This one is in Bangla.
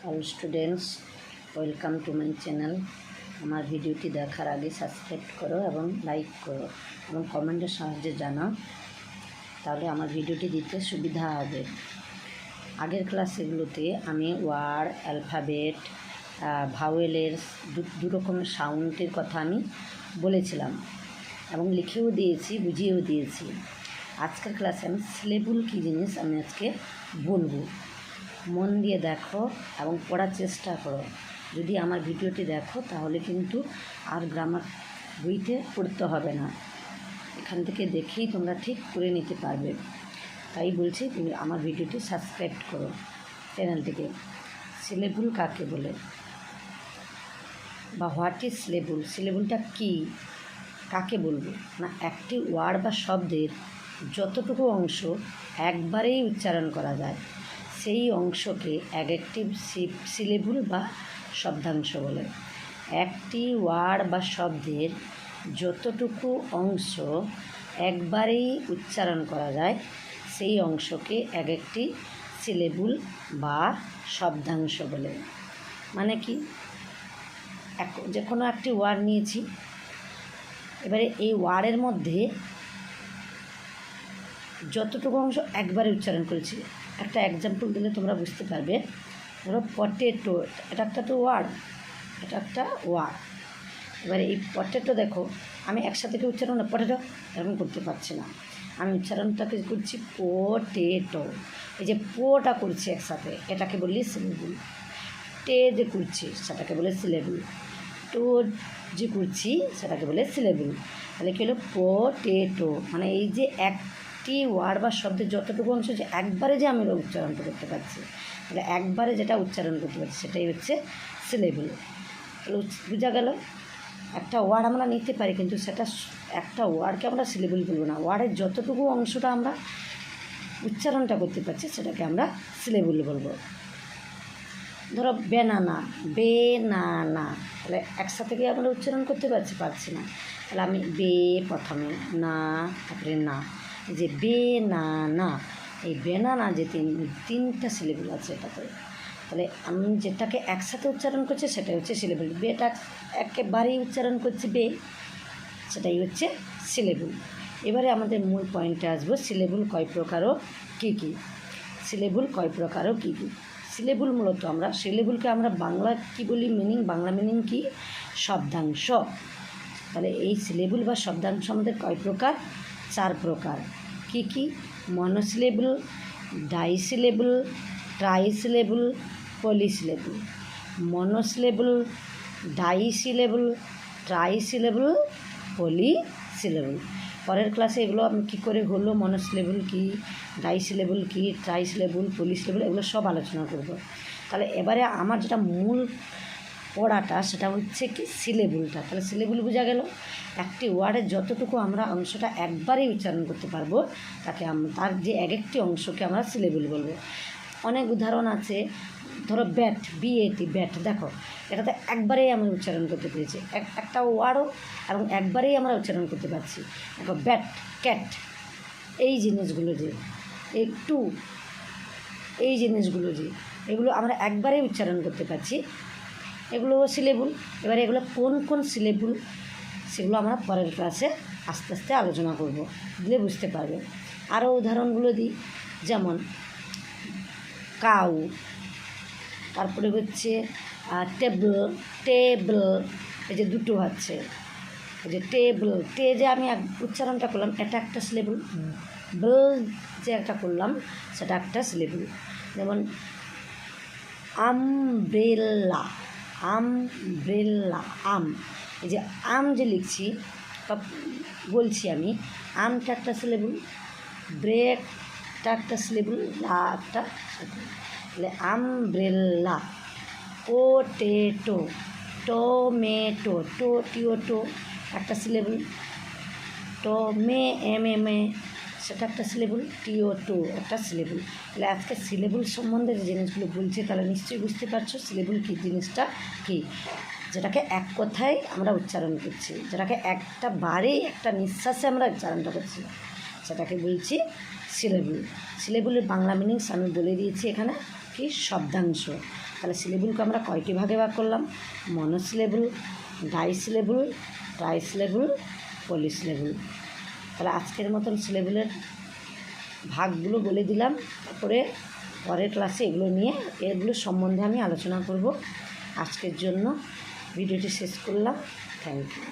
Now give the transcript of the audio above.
All students, welcome to my channel. আমার ভিডিওটি দেখার আগে সাবস্ক্রাইব করো এবং লাইক করো এবং কমেন্টের সাহায্যে জানাও, তাহলে আমার ভিডিওটি দিতে সুবিধা হবে। আগের ক্লাসেগুলোতে আমি ওয়ার্ড, অ্যালফাবেট, ভাওয়েলের দু রকমের সাউন্ডের কথা আমি বলেছিলাম এবং লিখেও দিয়েছি, বুঝিয়েও দিয়েছি। আজকের ক্লাসে আমি সিলেবল কী জিনিস আমি আজকে বলবো। মন দিয়ে দেখো এবং পড়ার চেষ্টা করো। যদি আমার ভিডিওটি দেখো তাহলে কিন্তু আর গ্রামার বইতে পড়তে হবে না, এখান থেকে দেখেই তোমরা ঠিক করে নিতে পারবে। তাই বলছি তুমি আমার ভিডিওটি সাবস্ক্রাইব করো চ্যানেলটিকে। সিলেবল কাকে বলে বা হোয়াট ইজ সিলেবল, সিলেবলটা কী, কাকে বলবো না? একটি ওয়ার্ড বা শব্দের যতটুকু অংশ একবারেই উচ্চারণ করা যায় সেই অংশকে অ্যাডজেক্টিভ সিলেবল বা শব্দাংশ বলে। একটি ওয়ার্ড বা শব্দের যতটুকু অংশ একবারেই উচ্চারণ করা যায় সেই অংশকে অ্যাডজেক্টিভ সিলেবল বা শব্দাংশ বলে। মানে কি, যে কোনো একটি ওয়ার্ড নিয়েছি, এবারে এই ওয়ার্ডের মধ্যে যতটুকু অংশ একবারে উচ্চারণ করেছি। একটা এক্সাম্পল দিলে তোমরা বুঝতে পারবে। ধরো পটেটো, এটা একটা তো ওয়ার্ড, এটা একটা ওয়ার্ড। এবারে এই পটেটো দেখো, আমি একসাথে উচ্চারণ না পটেটো এরকম করতে পারছি না, আমি উচ্চারণটাকে করছি পোটেটো। এই যে পোটা করছি একসাথে, এটাকে বলি সিলেবল। টে যে করছি সেটাকে বলে সিলেবল। টো যে করছি সেটাকে বলে সিলেবল। তাহলে কী হলো? পোটেটো। মানে এই যে একটি ওয়ার্ড বা শব্দের যতটুকু অংশ যে একবারে যে আমি উচ্চারণ করতে পারছি, তাহলে একবারে যেটা উচ্চারণ করতে পারছি সেটাই হচ্ছে সিলেবল। তাহলে বোঝা গেল, একটা ওয়ার্ড আমরা নিতে পারি কিন্তু সেটা একটা ওয়ার্ডকে আমরা সিলেবল বলবো না। ওয়ার্ডের যতটুকু অংশটা আমরা উচ্চারণটা করতে পারছি সেটাকে আমরা সিলেবল বলবো। ধরো বেনানা, বেনানা, তাহলে একসাথে গিয়ে আমরা উচ্চারণ করতে পারছি না। তাহলে আমি বে প্রথমে, না তারপরে না, এই যে বেনানা, এই বেনানা যে তিনটা সিলেবল আছে এটাতে, তাহলে আমি যেটাকে একসাথে উচ্চারণ করছি সেটাই হচ্ছে সিলেবল। বেটা একেবারেই উচ্চারণ করছি বে, সেটাই হচ্ছে সিলেবল। এবারে আমাদের মূল পয়েন্টে আসবো, সিলেবল কয় প্রকার ও কী কী। সিলেবল কয় প্রকার ও কী কী। সিলেবল মূলত সিলেবলকে আমরা বাংলা কি বলি, বাংলা মিনিং কি? শব্দাংশ। তাহলে এই সিলেবল বা শব্দাংশ আমাদের কয় প্রকার? 4 প্রকার। কি কি? Monosyllable, disyllable, trisyllable, polysyllable. Monosyllable, disyllable, trisyllable, polysyllable. পরের ক্লাসে এগুলো আমি কী করে হলো, মনোসিলেবল কী, ডাইসিলেবল কী, ট্রাইসিলেবল, পলিসিলেবল, এগুলো সব আলোচনা করব। তাহলে এবারে আমার যেটা মূল পড়াটা সেটা হচ্ছে কি সিলেবলটা। তাহলে সিলেবল বোঝা গেল, একটি ওয়ার্ডের যতটুকু আমরা অংশটা একবারেই উচ্চারণ করতে পারবো তাকে তার যে এক একটি অংশকে আমরা সিলেবল বলবো। অনেক উদাহরণ আছে। ধরো ব্যাট, বিএটি, ব্যাট, দেখো এটাতে একবারেই আমরা উচ্চারণ করতে পেরেছি, একটা ওয়ার্ডও এবং একবারেই আমরা উচ্চারণ করতে পারছি। দেখো ব্যাট, ক্যাট, এই জিনিসগুলো যে একটু, এই জিনিসগুলো যে এগুলো আমরা একবারেই উচ্চারণ করতে পারছি, এগুলো সিলেবল। এবারে এগুলো কোন কোন সিলেবল সেগুলো আমরা পরের ক্লাসে আস্তে আস্তে আলোচনা করব, দিলে বুঝতে পারবে। আরও উদাহরণগুলো দিই, যেমন কাউ, তারপরে হচ্ছে টেবল, টেবল, এই যে দুটো আছে, এই যে টেবল, টে যে আমি উচ্চারণটা করলাম এটা একটা সিলেবল, বল যে একটা করলাম সেটা একটা সিলেবল। যেমন আমব্রেলা, আমব্রেলা, আম, এই যে আম যে লিখছি বা বলছি আমি, আমটা একটা সিলেবল, ব্রেকটা একটা সিলেবল, লা একটা, তাহলে আমব্রেলা। পোটেটো, টমেটো, টো একটা সিলেবল, এমএমএ সেটা একটা সিলেবল, টিও একটা সিলেবল। তাহলে আজকে সিলেবল সম্বন্ধে যে জিনিসগুলো বলছি তাহলে নিশ্চয়ই বুঝতে পারছো সিলেবল কী জিনিসটা কী, যেটাকে এক কথায় আমরা উচ্চারণ করছি, যেটাকে একটা বারেই একটা নিঃশ্বাসে আমরা উচ্চারণটা করছি, সেটাকে বলছি সিলেবল। সিলেবলের বাংলা মিনিংস আমি বলে দিয়েছি এখানে, কি শব্দাংশ। তাহলে সিলেবলকে আমরা কয়টি ভাগে ভাগ করলাম? Monosyllable, disyllable, trisyllable, polysyllable. তাহলে আজকের মতন সিলেবলের ভাগগুলো বলে দিলাম, তারপরে পরের ক্লাসে এগুলো সম্বন্ধে আমি আলোচনা করব। আজকের জন্য ভিডিওটি শেষ করলাম। Thank you.